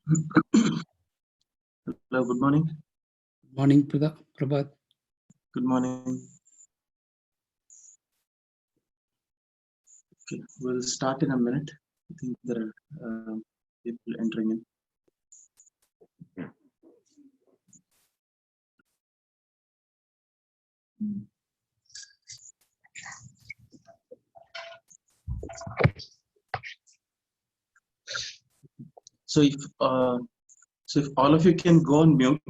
Hello, good morning. Morning, Prabhat. Good morning. Okay, we'll start in a minute. I think there are people entering in. So if all of you can go on mute,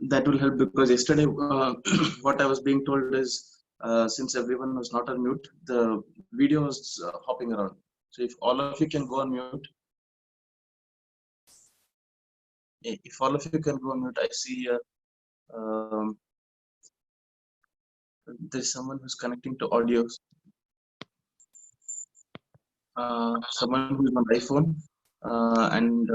that will help, because yesterday what I was being told is since everyone was not on mute, the video was hopping around. So if all of you can go on mute, if all of you can go on mute, I see there's someone who's connecting to audio. Someone who's on iPhone, and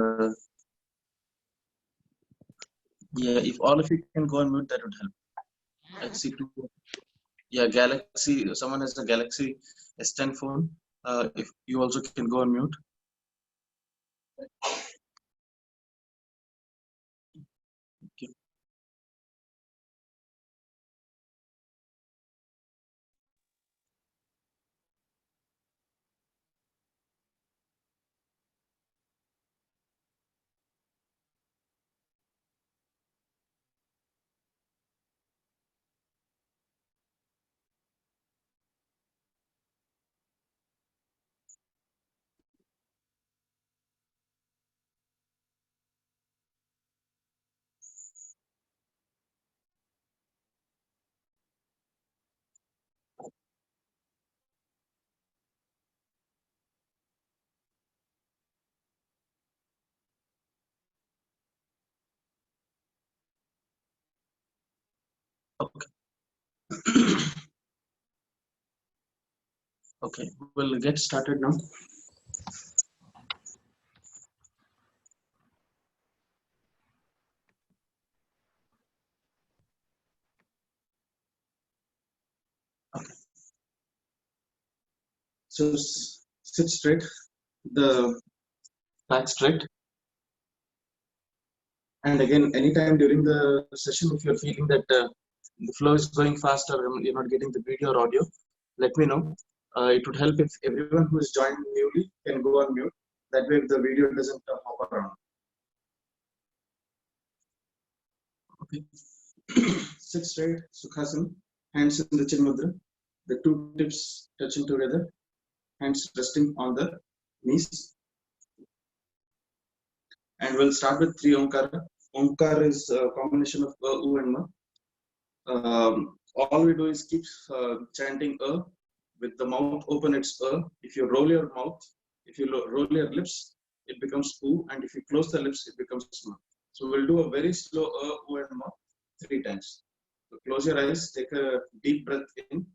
yeah, if all of you can go on mute, that would help. I see two. Yeah, Galaxy. Someone has a Galaxy S10 phone. If you also can go on mute. Okay. Okay. Okay, we'll get started now. Okay. So sit straight, the back straight. And again, anytime during the session, if you're feeling that the flow is going faster and you're not getting the video or audio, let me know. It would help if everyone who is joined newly can go on mute. That way, the video doesn't hop around. Okay. Sit straight, Sukhasana. Hands in the chin mudra. The two tips touching together. Hands resting on the knees. And we'll start with three Omkara. Omkar is a combination of U and Ma. All we do is keep chanting with the mouth open. It's if you roll your mouth, if you roll your lips, it becomes U, and if you close the lips, it becomes Ma. So we'll do a very slow U and Ma 3 times. So close your eyes, take a deep breath in.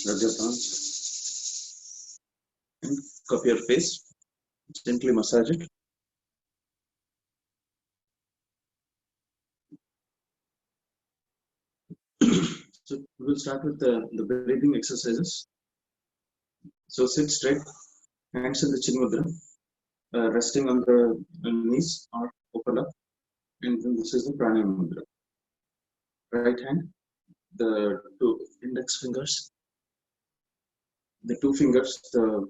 Rub your palms and cup your face. Gently massage it. So we'll start with the breathing exercises. So sit straight, Hands in the chin mudra, resting on the knees or open up, and then this is the pranayama mudra. Right hand, the two index fingers, the two fingers, the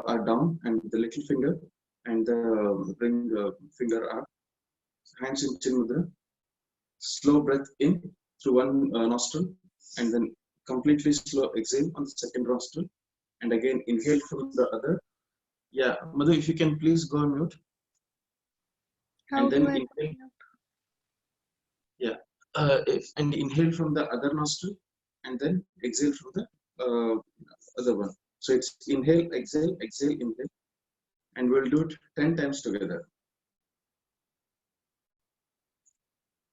are down, and the little finger and the ring finger are hands in chin mudra. Slow breath in through one nostril, and then completely slow exhale on the second nostril, and again inhale from the other. Yeah, Madhu, if you can please go on mute. And then inhale. Yeah, and inhale from the other nostril, and then exhale from the other one. So it's inhale, exhale, exhale, inhale, and we'll do it 10 times together.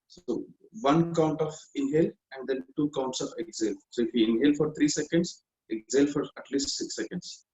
So one count of inhale and then two counts of exhale. So if you inhale for 3 seconds, exhale for at least 6 seconds.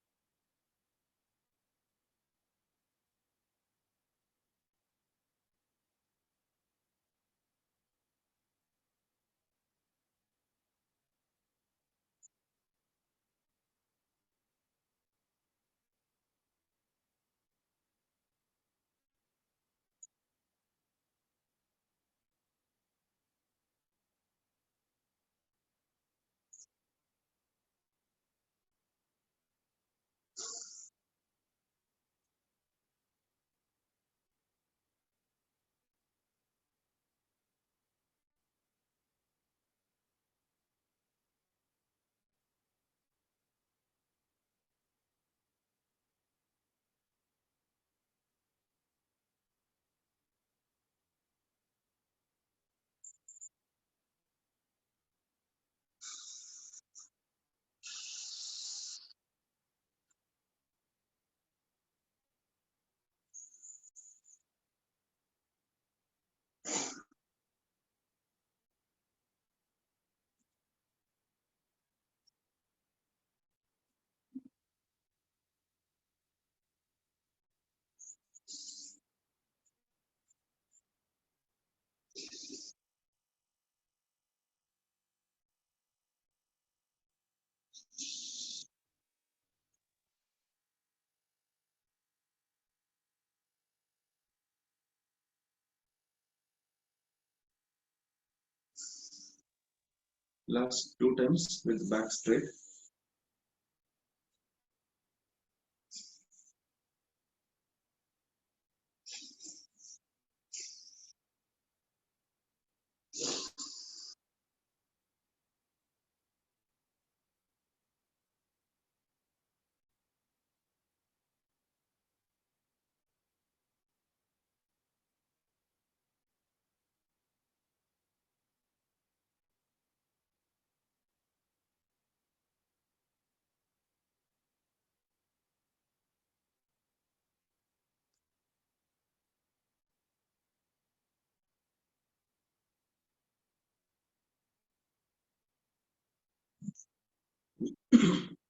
Last 2 times with back straight.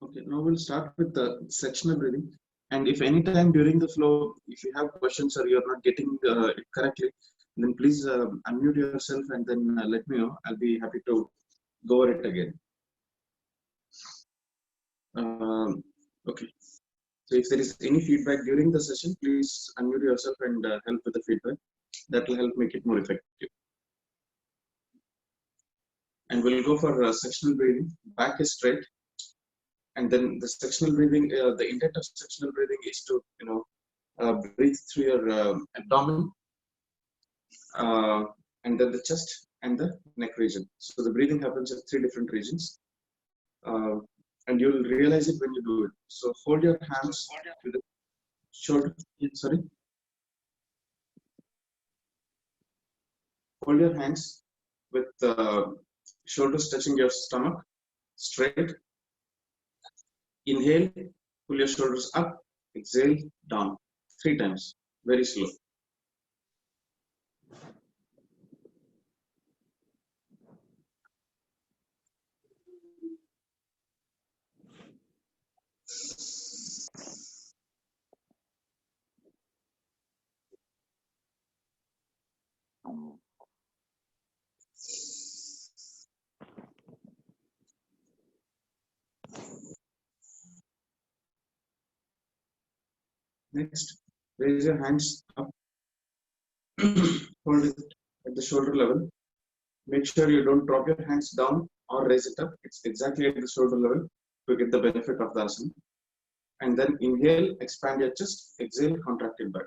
Okay, now we'll start with the sectional breathing. And if any time during the flow, if you have questions or you're not getting it correctly, then please unmute yourself and then let me know. I'll be happy to go over it again. Okay. So if there is any feedback during the session, please unmute yourself and help with the feedback. That will help make it more effective. And we'll go for sectional breathing. Back is straight. And then the sectional breathing, the intent of sectional breathing is to, breathe through your abdomen, and then the chest and the neck region. So the breathing happens at 3 different regions, and you'll realize it when you do it. So hold your hands to the shoulder. Sorry. Hold your hands with shoulders touching your stomach, straight. Inhale, pull your shoulders up. Exhale, down. 3 times, very slow. Next, raise your hands up, hold it at the shoulder level. Make sure you don't drop your hands down or raise it up. It's exactly at the shoulder level to get the benefit of the asana. And then inhale, expand your chest, exhale, contract it back.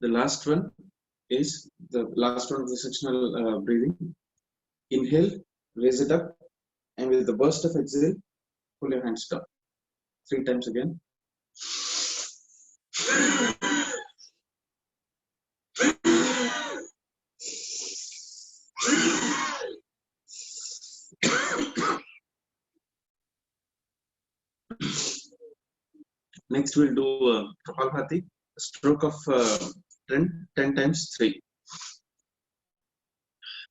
The last one is the last one of the sectional breathing. Inhale, raise it up, and with the burst of exhale, pull your hands down. 3 times again. Next, we'll do Kapalbhati, a stroke of 10 times 3.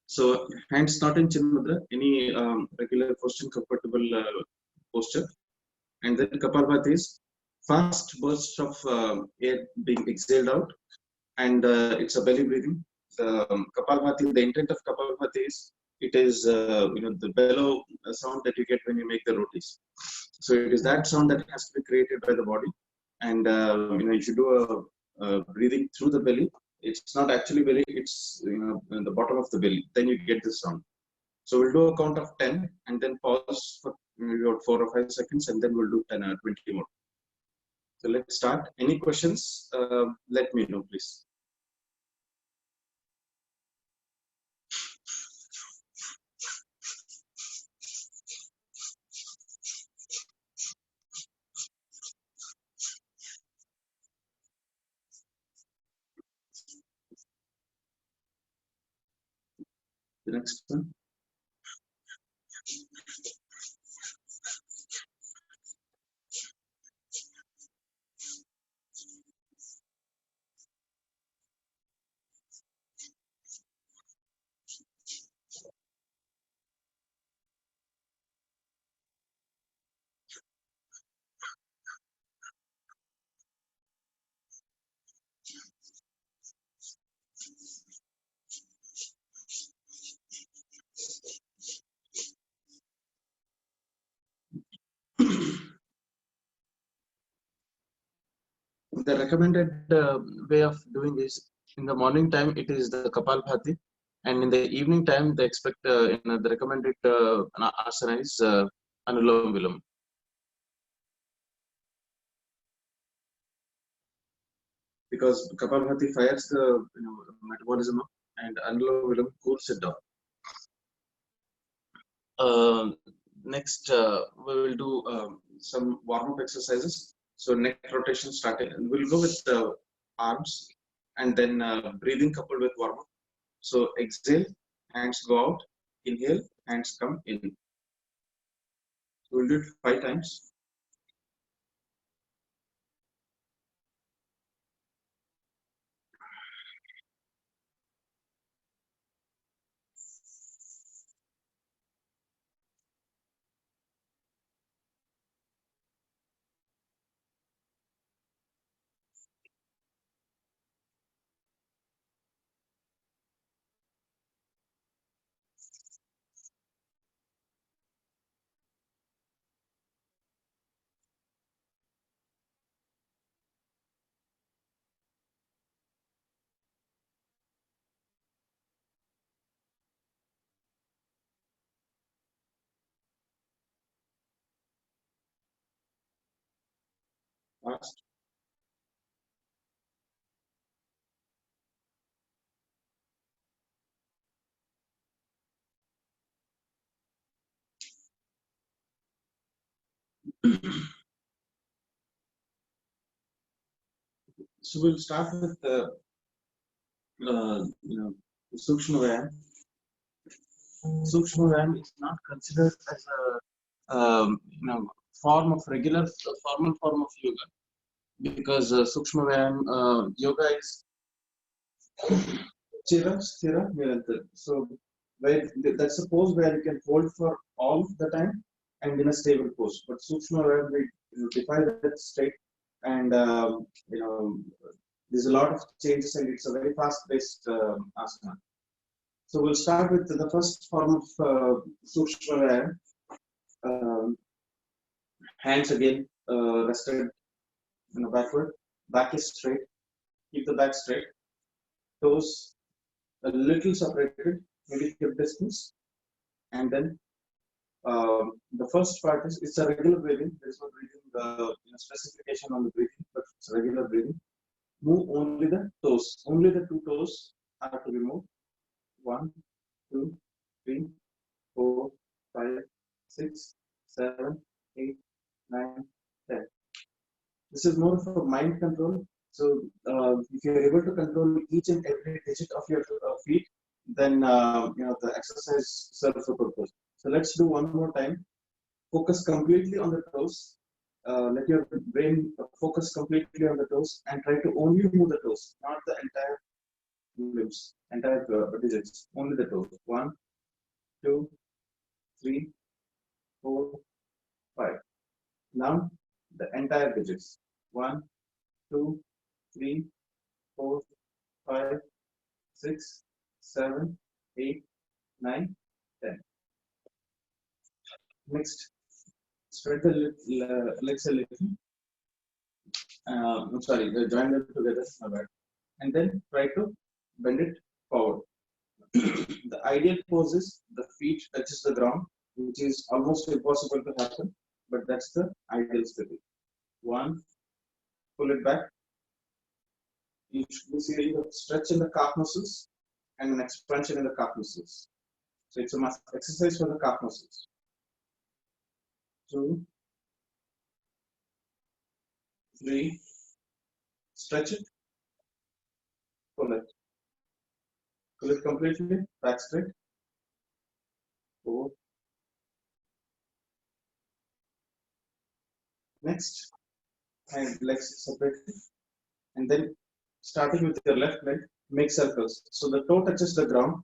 So, hands not in Chin Mudra, any regular posture, comfortable posture. And then Kapalbhati is fast burst of air being exhaled out, and it's a belly breathing. The Kapalbhati, the intent of Kapalbhati is it is the bellow sound that you get when you make the rotis. So it is that sound that has to be created by the body, and if you do a breathing through the belly, it's not actually belly; it's in the bottom of the belly. Then you get this sound. So we'll do a count of 10 and then pause for maybe about 4 or 5 seconds, and then we'll do 10 or 20 more. So let's start. Any questions? Let me know, please. The next one. The recommended way of doing this in the morning time, it is the Kapalbhati, and in the evening time, they expect the recommended asana is Anulom Vilom. Because Kapalbhati fires the metabolism up, and Anulom Vilom cools it down. Next, we will do some warm-up exercises. So neck rotation starting, and we'll go with arms, and then breathing coupled with warm-up. So exhale, hands go out. Inhale, hands come in. So we'll do it 5 times. Fast. So we'll start with the Sukshma Vayam. Sukshma Vyayam is not considered as a form of regular formal form of yoga, because Sukshma Vyayam yoga is Chira, Sthira, Nirantar. So where that's a pose where you can hold for all the time and in a stable pose. But Sukshma Vyayam, we define that state, and there's a lot of changes, and it's a very fast-paced asana. So we'll start with the first form of Sukshma Vyayam. Hands again rested backward. Back is straight. Keep the back straight. Toes a little separated, maybe hip distance. And then the first part is it's a regular breathing. There is no breathing specification on the breathing, but it's regular breathing. Move only the toes. Only the two toes are to be moved. 1, 2, 3, 4, 5, 6, 7, 8, 9, 10. This is more of a mind control. So if you're able to control each and every digit of your feet, then the exercise serves the purpose. So let's do one more time. Focus completely on the toes. Let your brain focus completely on the toes and try to only move the toes, not the entire limbs, entire digits, only the toes. 1, 2, 3, 4, 5. Now the entire digits. 1, 2, 3, 4, 5, 6, 7, 8, 9, 10. Next, spread the legs a little. Join them together, and then try to bend it forward. The ideal pose is the feet touches the ground, which is almost impossible to happen, but that's the ideal state. 1, pull it back. You should be seeing a stretch in the calf muscles and an expansion in the calf muscles. So it's a exercise for the calf muscles. 2, 3, stretch it, pull it. Pull it completely, back straight. 4. Next, and legs separated. And then starting with your left leg, make circles. So the toe touches the ground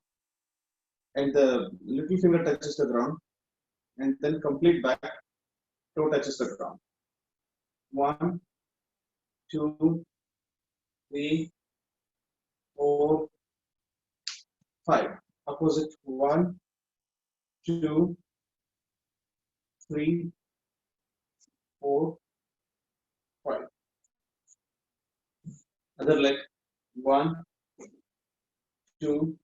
and the little finger touches the ground, and then complete back, toe touches the ground. 1, 2, 3, 4, 5. Opposite. 1, 2, 3, 4, 5. Other leg. 1, 2,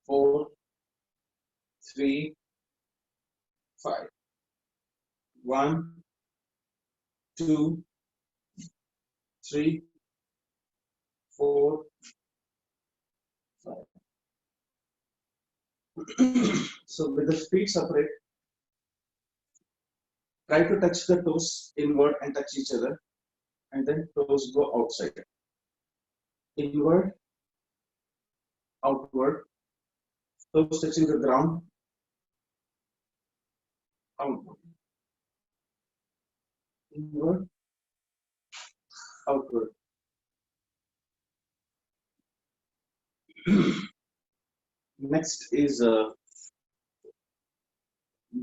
4, 3, 5. 1, 2, 3, 4, 5. So with the feet separate, try to touch the toes inward and touch each other, and then toes go outside. Inward, outward, toes touching the ground, outward. Inward, outward. Next is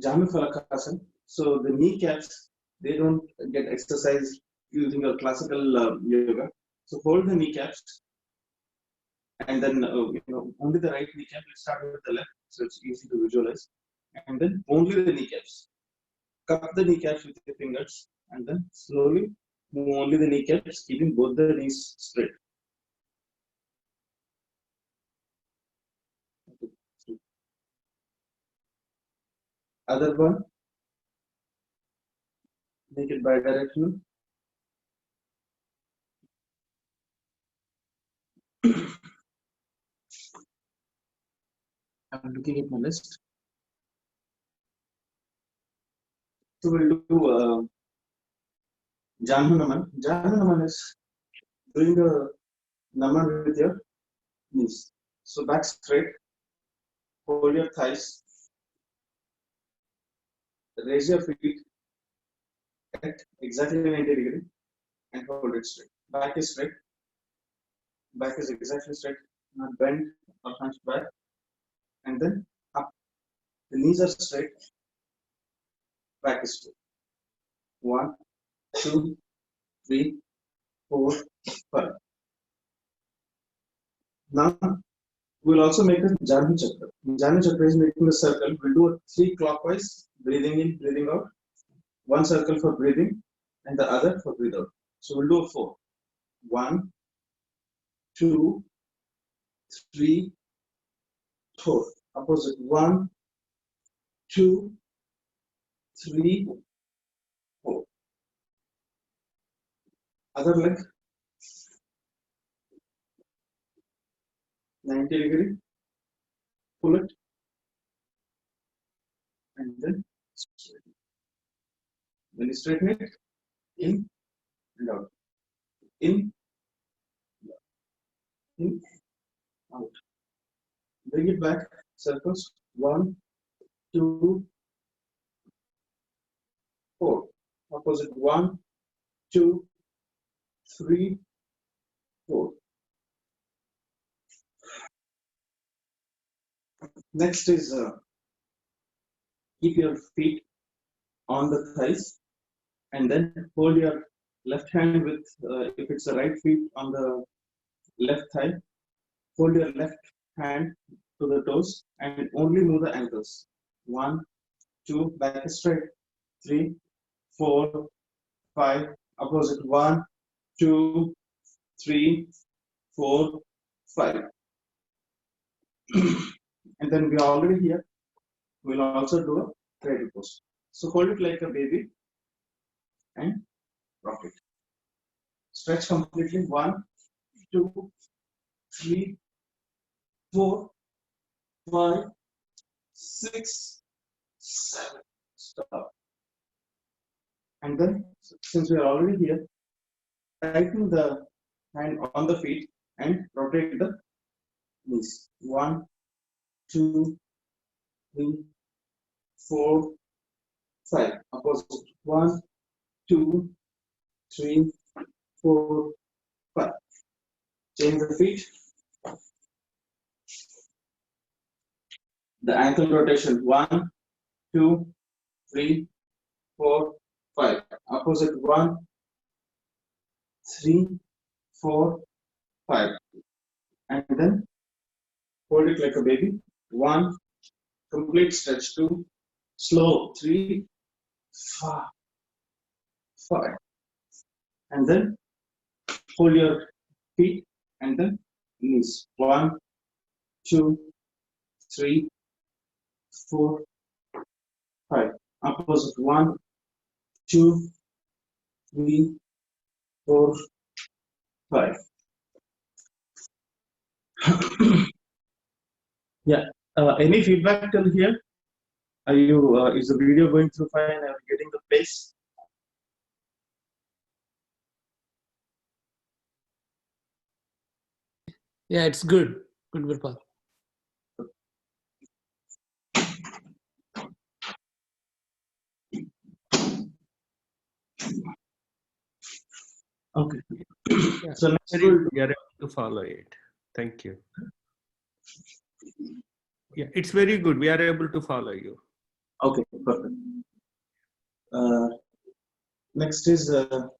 Jamifalakasana. So the kneecaps, they don't get exercised using a classical yoga. So hold the kneecaps, and then only the right kneecap. Let's start with the left, so it's easy to visualize. And then only the kneecaps. Cup the kneecaps with your fingers, and then slowly move only the kneecaps, keeping both the knees straight. Other one, make it bidirectional. I'm looking at my list. So we'll do Janhu Naman. Janhu Naman is doing a Naman with your knees. So back straight, hold your thighs, raise your feet at exactly 90 degree and hold it straight. Back is straight, back is exactly straight, not bend or hunch back, and then up. The knees are straight, back is straight. 1, 2, 3, 4, 5. Now we'll also make a Janu Chakra. Janu Chakra is making a circle. We'll do a 3 clockwise, breathing in, breathing out. 1 circle for breathing and the other for breathe out. So we'll do a 4. 1, 2, 3, 4. Opposite. 1, 2, 3, 4. Other leg. 90 degree. Pull it. And then straighten. When you straighten it, in and out. In, in, out. Bring it back. Circles. 1, 2, 4. Opposite. 1, 2, 3, 4. Next is keep your feet on the thighs and then hold your left hand with, if it's the right feet on the left thigh, hold your left hand to the toes and only move the ankles. 1, 2, back is straight. 3, 4, 5, opposite. 1, 2, 3, 4, 5. And then we are already here. We'll also do a cradle pose. So hold it like a baby and rock it. Stretch completely. 1, 2, 3, 4, 5, 6, 7. Stop. And then, since we are already here, tighten the hand on the feet and rotate the knees. 1, 2, 3, 4, 5. Opposite. 1, 2, 3, 4, 5. Change the feet. The ankle rotation. 1, 2, 3, 4, 5. Opposite. 1, 3, 4, 5. And then hold it like a baby. 1, complete stretch. 2, slow. 3, 4, 5. And then hold your feet and then knees. 1, 2, 3, 4, 5. Opposite. 1, 2, 3, 4, 5. Yeah. Any feedback till here? Are you? Is the video going through fine? Are you getting the pace? Yeah, it's good. Good, Prabhat. Okay. Yeah, So next we we'll are able to follow it. Thank you. Yeah, it's very good. We are able to follow you. okay, perfect. Next is Ardha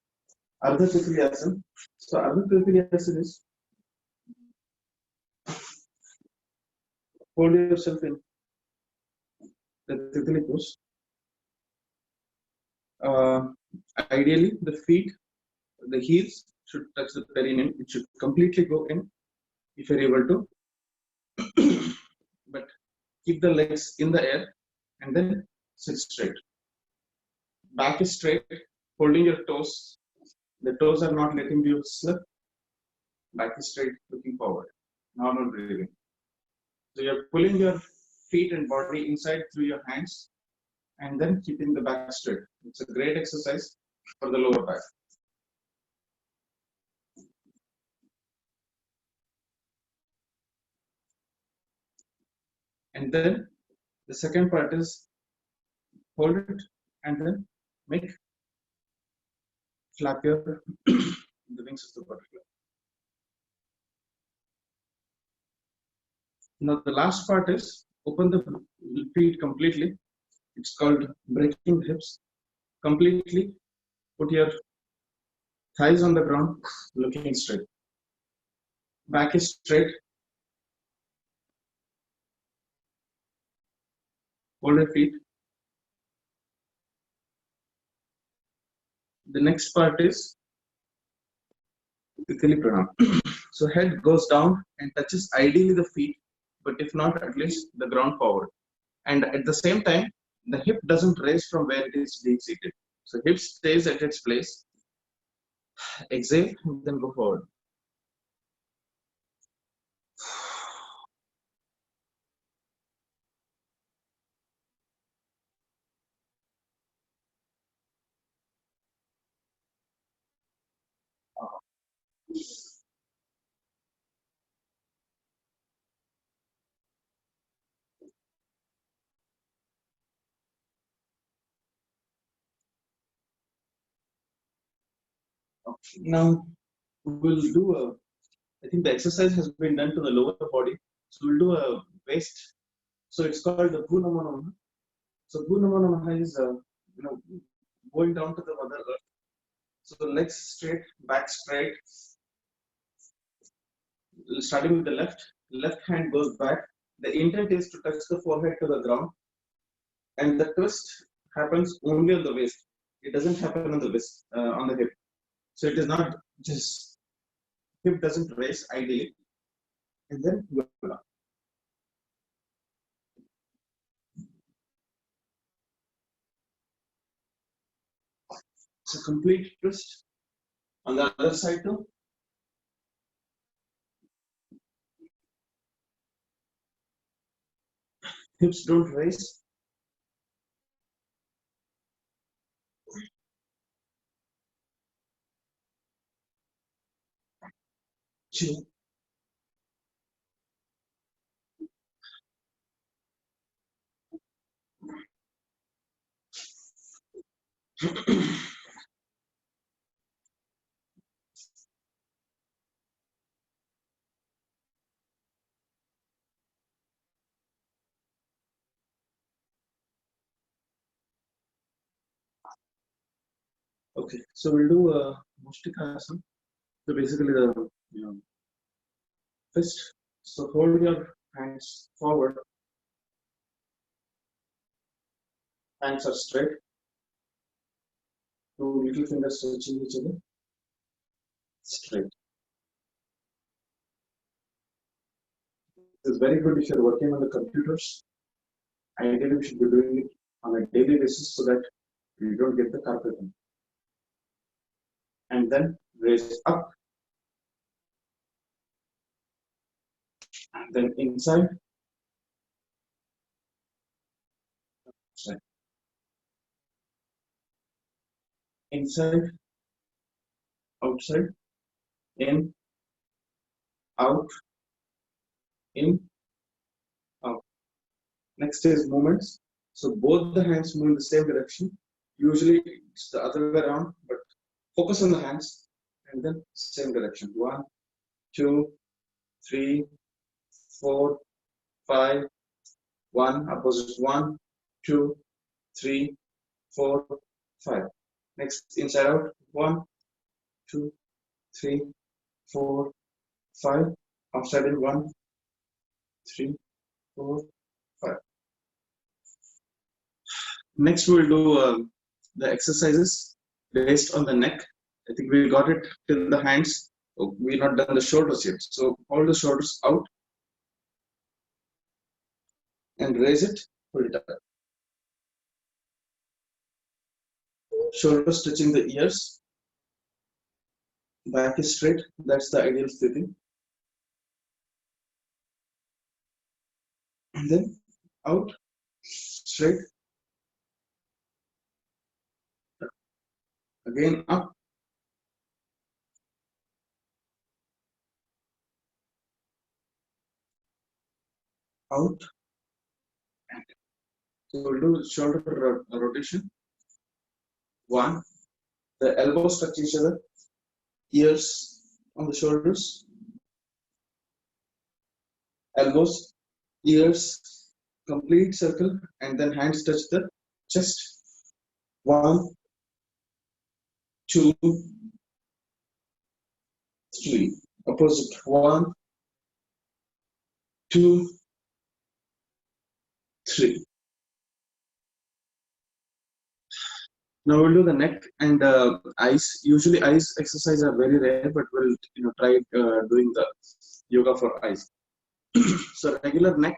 Titriyasana. So Ardha Titriyasana is hold yourself in the Titri pose. Ideally, the feet, the heels should touch the perineum. It should completely go in if you're able to. But keep the legs in the air and then sit straight. Back is straight, holding your toes. The toes are not letting you slip. Back is straight, looking forward. Normal breathing. So you're pulling your feet and body inside through your hands and then keeping the back straight. It's a great exercise for the lower back. And then the second part is hold it and then make flap your the wings of the butterfly. Now the last part is open the feet completely. It's called breaking the hips. Completely put your thighs on the ground, looking straight. Back is straight. Hold your feet. The next part is Tikali Pranam. So head goes down and touches ideally the feet, but if not, at least the ground forward. And at the same time, the hip doesn't raise from where it is being seated. So hip stays at its place. Exhale, and then go forward. Okay. Now we'll do a. I think the exercise has been done to the lower body. So we'll do a waist. So it's called the Bhunamanama. So Bhunamanama is going down to the mother earth. So the legs straight, back straight. Starting with the left hand goes back. The intent is to touch the forehead to the ground, and the twist happens only on the waist. It doesn't happen on the waist, on the hip. So it is not just hip doesn't raise ideally, and then go down. It's a complete twist. On the other side too. Hips don't raise. Chin. Okay, so we'll do a Mustikasana. So basically the fist. So hold your hands forward. Hands are straight. Two little fingers touching each other. Straight. It's very good if you're working on the computers. Ideally, we should be doing it on a daily basis so that you don't get the carpet on. And then raise up. And then inside. Outside. Inside. Outside. In. Out. In. Out. Next is movements. So both the hands move in the same direction. Usually it's the other way around, but focus on the hands and then same direction. 1, 2, 3, 4, 5. 1, opposite 1, 2, 3, 4, 5. Next inside out. 1, 2, 3, 4, 5. Outside in 1, 3, 4, 5. Next we'll do the exercises based on the neck. I think we got it till the hands. Oh, we've not done the shoulders yet. So hold the shoulders out and raise it, pull it up. Shoulders touching the ears. Back is straight. That's the ideal sitting. And then out, straight. Again up. Out. So we'll do shoulder rotation. 1. The elbows touch each other. Ears on the shoulders. Elbows, ears, complete circle, and then hands touch the chest. 1, 2, 3. Opposite. 1, 2, 3. Now we'll do the neck and eyes. Usually eyes exercise are very rare, but we'll try doing the yoga for eyes. So regular neck,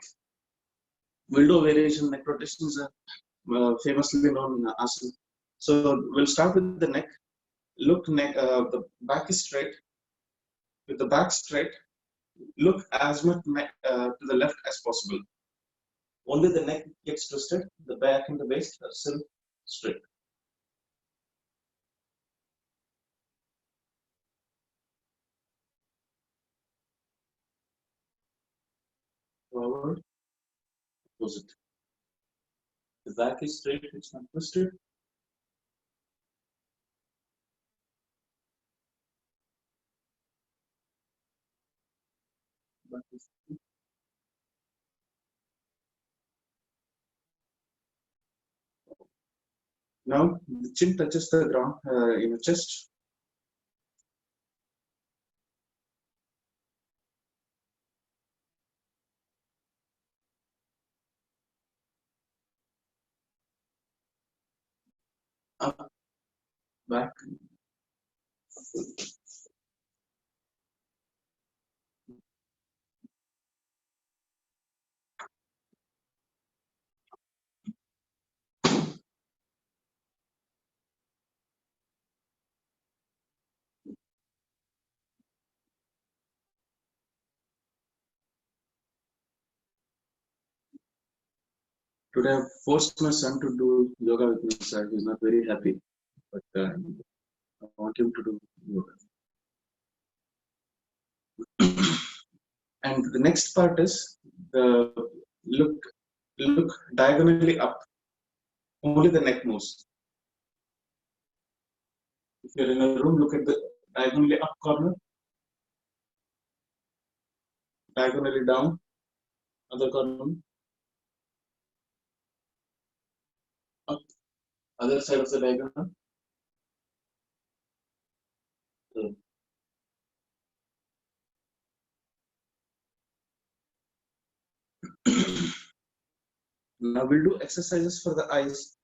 we'll do variation. Neck rotation is famously known asana. So we'll start with the neck. Look, neck. The back is straight. With the back straight, look as much neck, to the left as possible. Only the neck gets twisted. The back and the waist are still straight. Forward, opposite. The back is straight, it's not twisted. Back is straight. Now the chin touches the ground in the chest. Up, back. Today I forced my son to do yoga with me, sir. He's not very happy, but I want him to do yoga. And the next part is the look diagonally up. Only the neck moves. If you're in a room, look at the diagonally up corner, diagonally down, other corner, up, other side of the diagonal. So, now we'll do exercises for the eyes.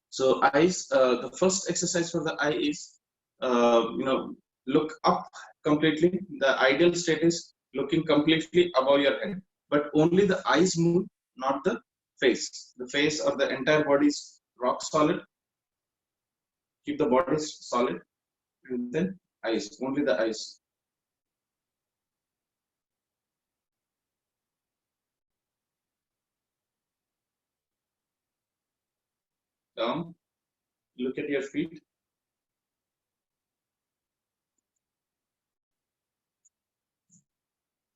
So eyes, the first exercise for the eye is, look up completely. The ideal state is looking completely above your head, but only the eyes move, not the face. The face or the entire body is rock solid. Keep the body solid, and then eyes, only the eyes. Down, look at your feet.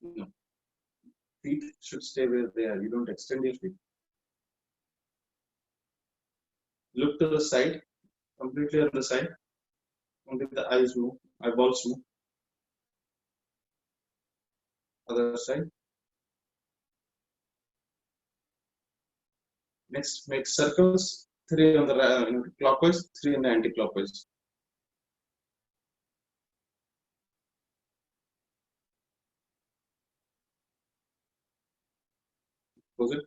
No. Feet should stay where they are. You don't extend your feet. Look to the side, completely on the side. Only the eyes move, eyeballs move. Other side. Next, make circles. 3 on the clockwise, 3 on the anti-clockwise. Opposite.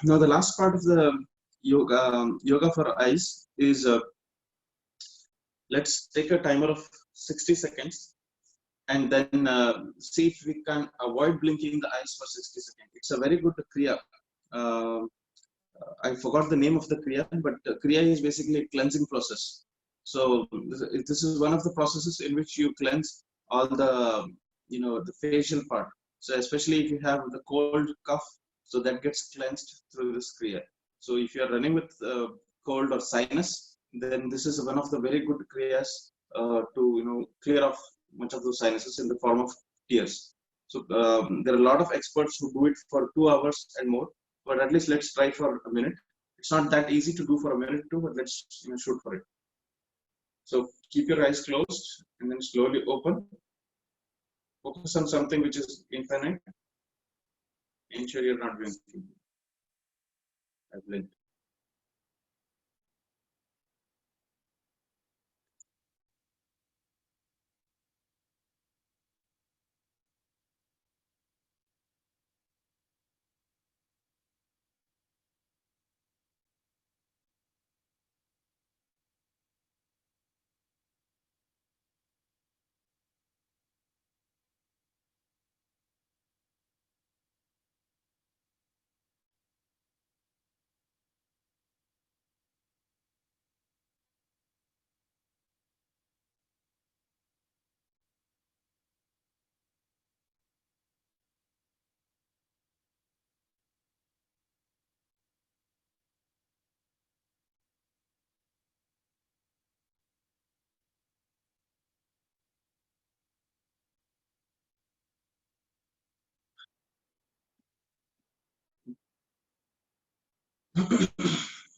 Now the last part of the yoga for eyes is, let's take a timer of 60 seconds and then see if we can avoid blinking the eyes for 60 seconds. It's a very good kriya. I forgot the name of the kriya, but kriya is basically a cleansing process. So this is one of the processes in which you cleanse all the the facial part. So especially if you have the cold cough, so that gets cleansed through this kriya. So if you are running with cold or sinus, then this is one of the very good kriyas to clear off much of those sinuses in the form of tears. So there are a lot of experts who do it for 2 hours and more, but at least let's try for a minute. It's not that easy to do for a minute too, but let's shoot for it. So keep your eyes closed and then slowly open. Focus on something which is infinite. Ensure you're not doing anything. I blinked. Are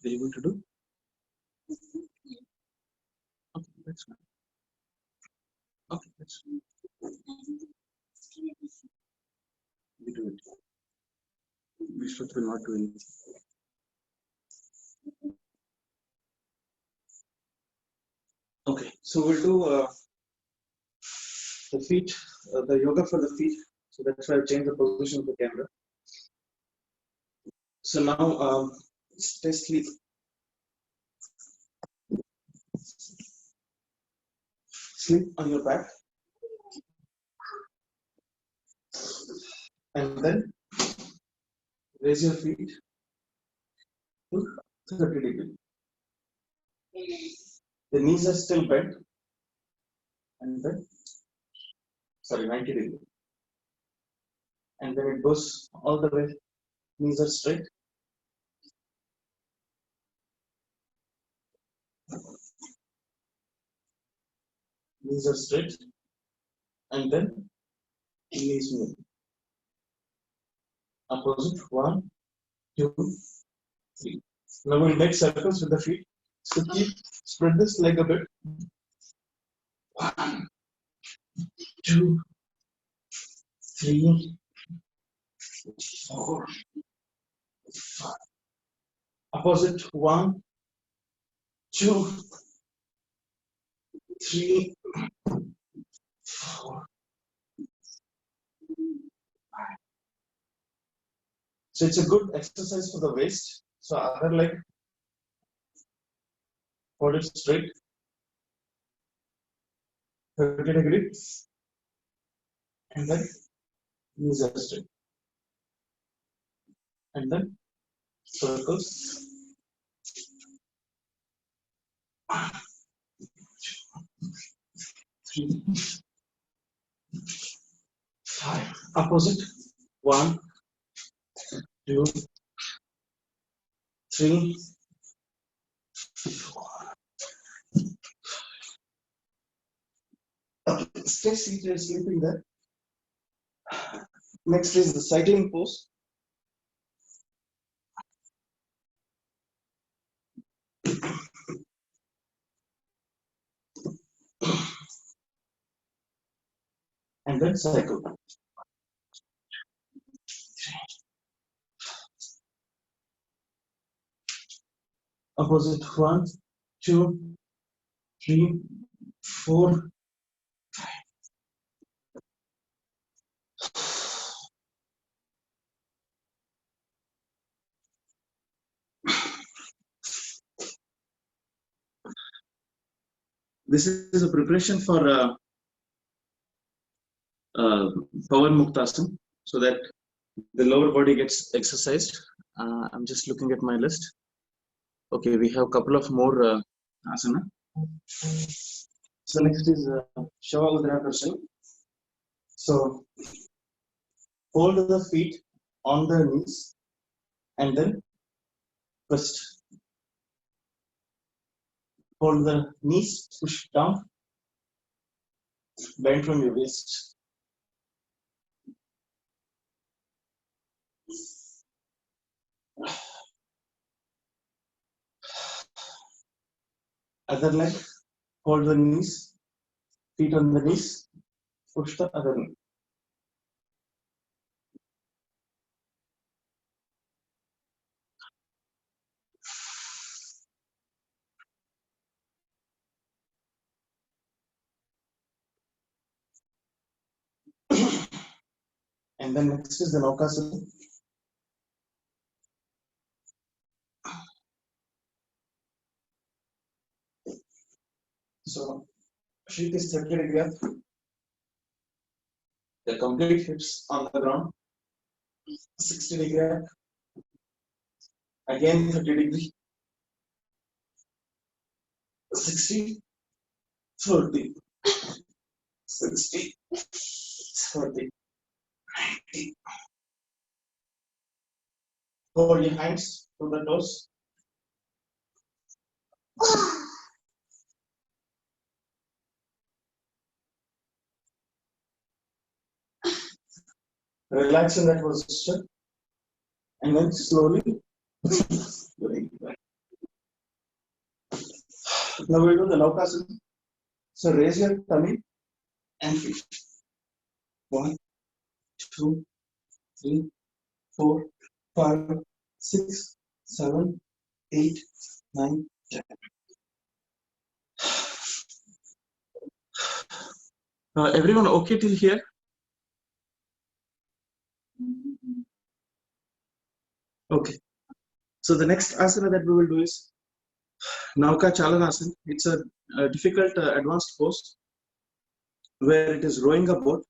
you able to do? Okay, that's fine. Okay, that's fine. We do it. Vishwat will not do anything. Okay, so we'll do the feet, the yoga for the feet. So that's why I changed the position of the camera. So now stay asleep. Sleep on your back. And then raise your feet to 30 degrees. The knees are still bent. And then, 90 degrees. And then it goes all the way. Knees are straight. Knees are straight. And then knees move. Opposite. 1, 2, 3. Now we'll make circles with the feet. So keep spread this leg a bit. 1, 2, 3, 4, 5. Opposite. 1, 2, 3, 4, 5. So it's a good exercise for the waist. So other leg, hold it straight, 30 degrees, and then knees are straight, and then circles. 1, 2, 3, 5. Opposite. 1, 2, 3, 4. Stay seated, sleeping there. Next is the cycling pose. And then cycle. Opposite. 1, 2, 3, 4. This is a preparation for Power Muktasana, so that the lower body gets exercised. I'm just looking at my list. Okay, we have a couple of more asana. So next is Shava Udra Darshan. So hold the feet on the knees and then twist. Hold the knees, push down Bend from your waist. Other leg, hold the knees, feet on the knees, push the other knee. And then next is the Naukasana. So, feet is 30-degree up. The complete hips on the ground. 60-degree up. Again 30-degree. 60, 40, 60, 40, 90. Hold your hands to the toes. Relax in that position. And then slowly bring it back. Now we'll do the Naukasana. So raise your tummy and feet. 1, 2, 3, 4, 5, 6, 7, 8, 9, 10. Everyone okay till here? Okay. So the next asana that we will do is Nauka Chalanasana. It's a difficult advanced pose where it is rowing a boat.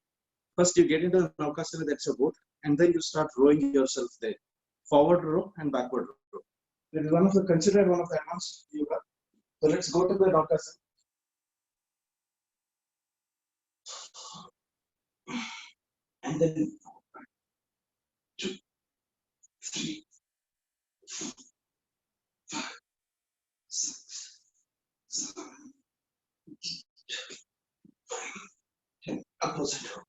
First you get into the Naukasana, that's a boat, and then you start rowing yourself there. Forward row and backward row. It is considered one of the advanced yoga. So let's go to the Naukasana. And then 2, 3, 5, 6, 7, 10. Opposite row.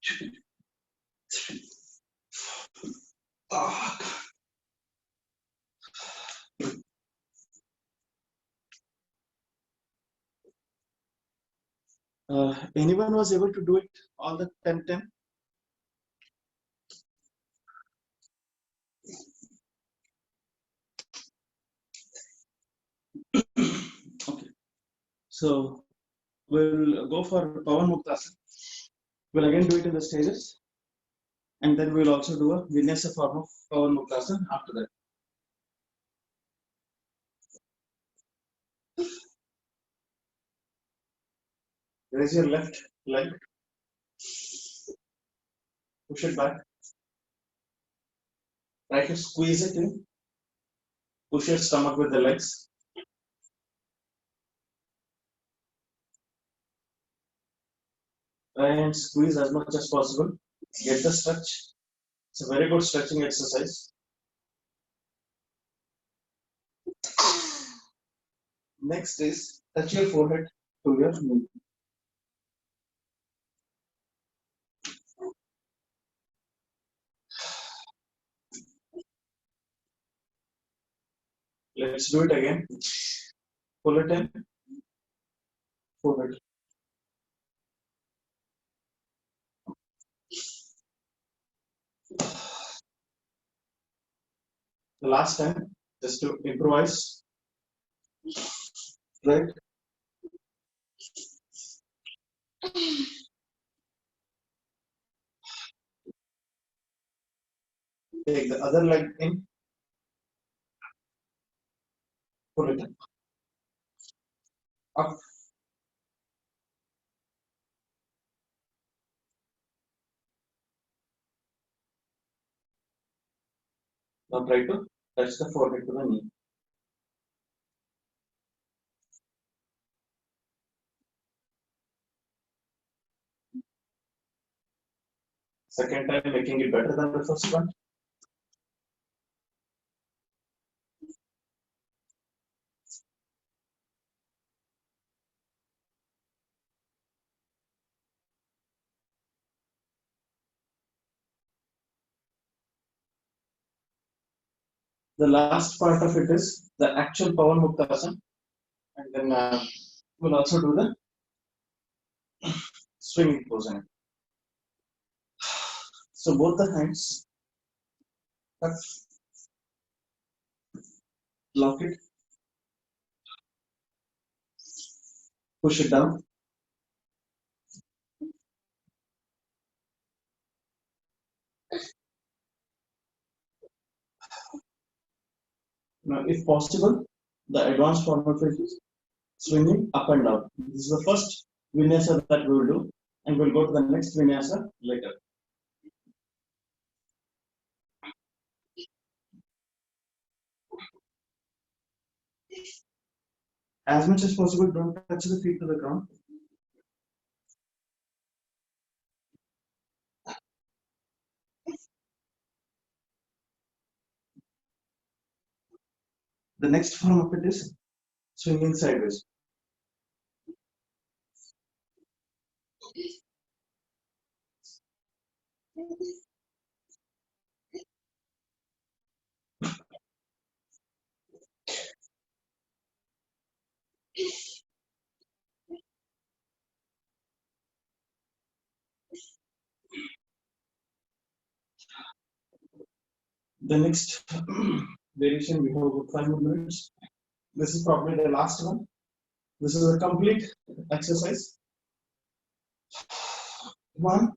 2, 3, 4. Ah. Anyone was able to do it all the 10? Okay. So we'll go for Pavan Muktasana. We'll again do it in the stages. And then we'll also do a Vinyasa form of Pavan Muktasana after that. Raise your left leg. Push it back. Try to squeeze it in. Push your stomach with the legs. Try and squeeze as much as possible. Get the stretch. It's a very good stretching exercise. Next is touch your forehead to your knee. Let's do it again. Pull it in. Forehead. The last time, just to improvise. Right. Take the other leg in. Pull it in. Up. Now try to touch the forehead to the knee. Second time, making it better than the first one. The last part of it is the actual Pavan Muktasana, and then we'll also do the swinging pose in it. So both the hands, lock it, push it down. Now, if possible, the advanced form of it is swinging up and down. This is the first vinyasa that we will do, and we'll go to the next vinyasa later. As much as possible, don't touch the feet to the ground. The next form of it is swinging sideways. The next variation, we have about 5 more minutes. This is probably the last one. This is a complete exercise. 1,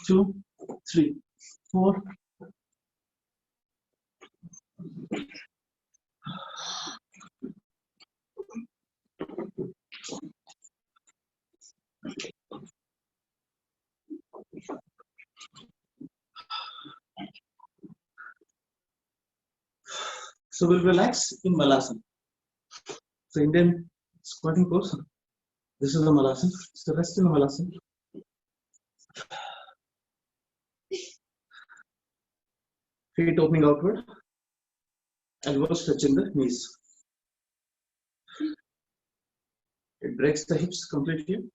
2, 3, 4. So we'll relax in Malasana. So Indian squatting pose. This is the Malasana. So rest in the Malasana. Feet opening outward. Elbows touching the knees. It breaks the hips completely.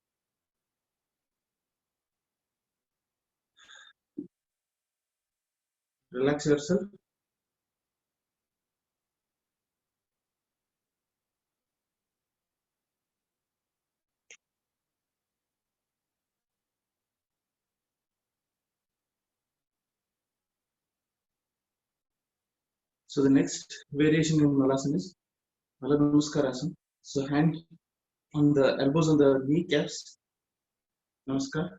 Relax yourself. So the next variation in Malasana is Namaskar. So hand on the elbows on the kneecaps. Namaskar.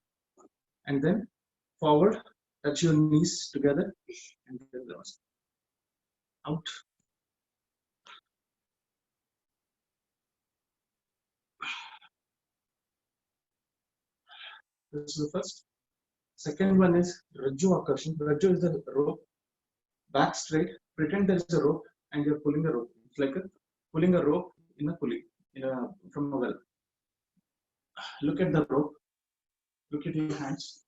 And then forward, touch your knees together, and then out. This is the first. Second one is Rajju Akarshan. Rajju is the rope, back straight. Pretend there is a rope and you're pulling a rope. It's like pulling a rope in a pulley from a well. Look at the rope. Look at your hands.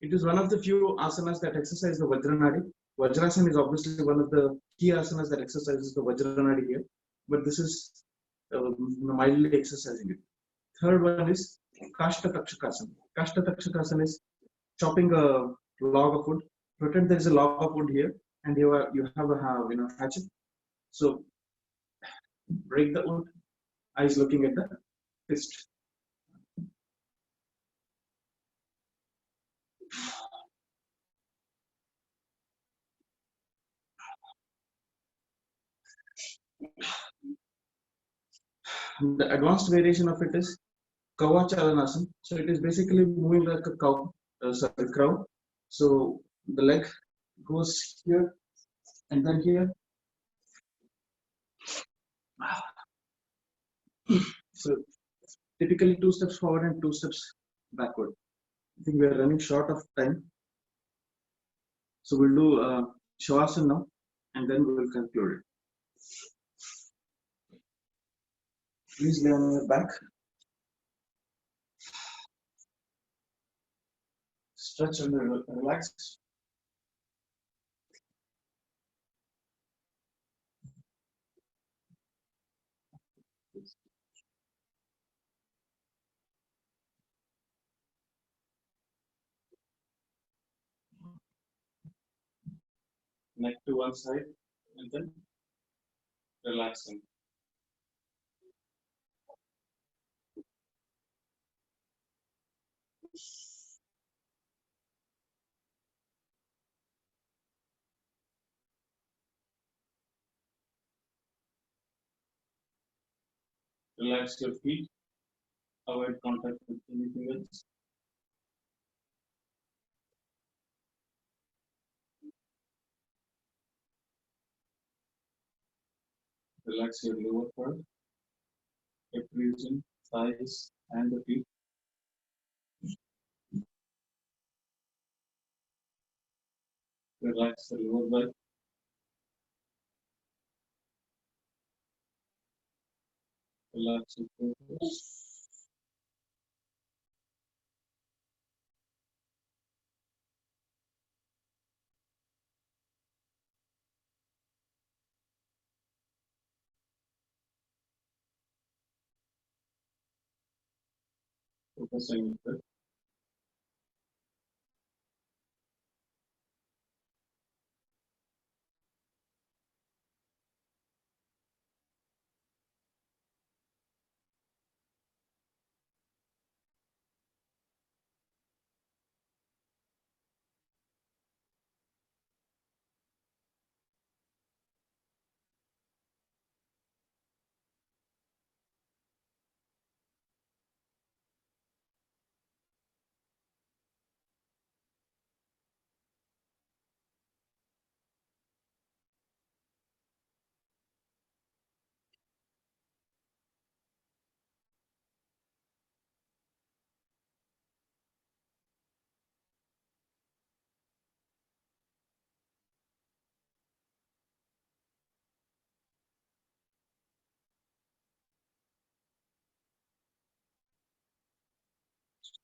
It is one of the few asanas that exercise the Vajranadi. Vajrasana is obviously one of the key asanas that exercises the Vajranadi here, but this is mildly exercising it. Third one is Kashta Takshakasana. Kashta Takshakasana is chopping a log of wood. Pretend there is a log of wood here, and you have a hatchet. So break the wood. Eyes looking at the fist. The advanced variation of it is Kawachalanasana. So it is basically moving like a crow. So the leg goes here and then here. So typically 2 steps forward and 2 steps backward. I think we are running short of time. So we'll do Shavasana now, and then we will conclude it. Please lay on your back. Stretch and relax. neck to one side, and then relaxing. Relax your feet. Avoid contact with anything else. Relax your lower part, hip region, thighs, and the feet. Relax the lower back. Relax your shoulders. Focus on your breath.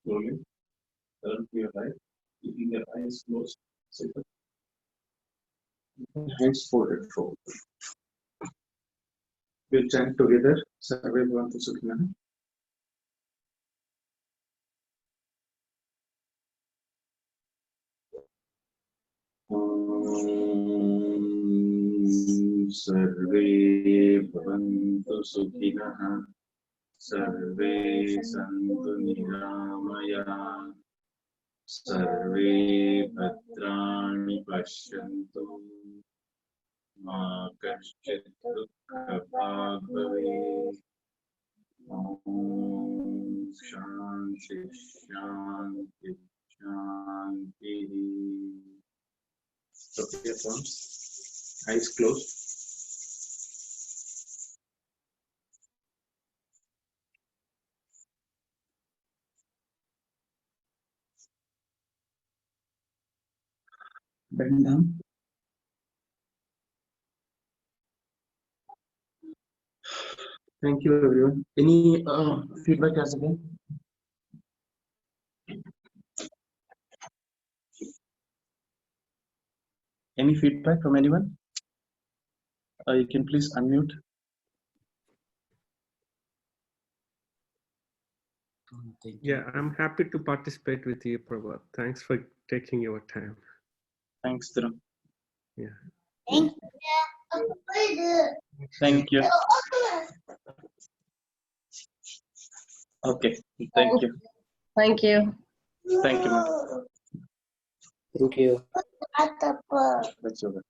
Slowly turn to your right, keeping your eyes closed. Sit up. Hands folded forward. We'll chant together. Sarve Bhavantu Sukhina. सर्वे भवन्तु सुखिनः सर्वे सन्तु निरामयाः सर्वे भद्राणि पश्यन्तु मा कश्चित् दुःखभाग् भवेत् ॐ शान्ति शान्ति शान्तिः. Drop your thumbs, eyes closed. Bend down. Thank you, everyone. Any feedback as again? Any feedback from anyone? You can please unmute. Yeah, I'm happy to participate with you, Prabhat. Thanks for taking your time. Thanks, Dhruv. Yeah. Thank you. Okay. Thank you. Thank you. Thank you, ma'am. Thank you. That's okay.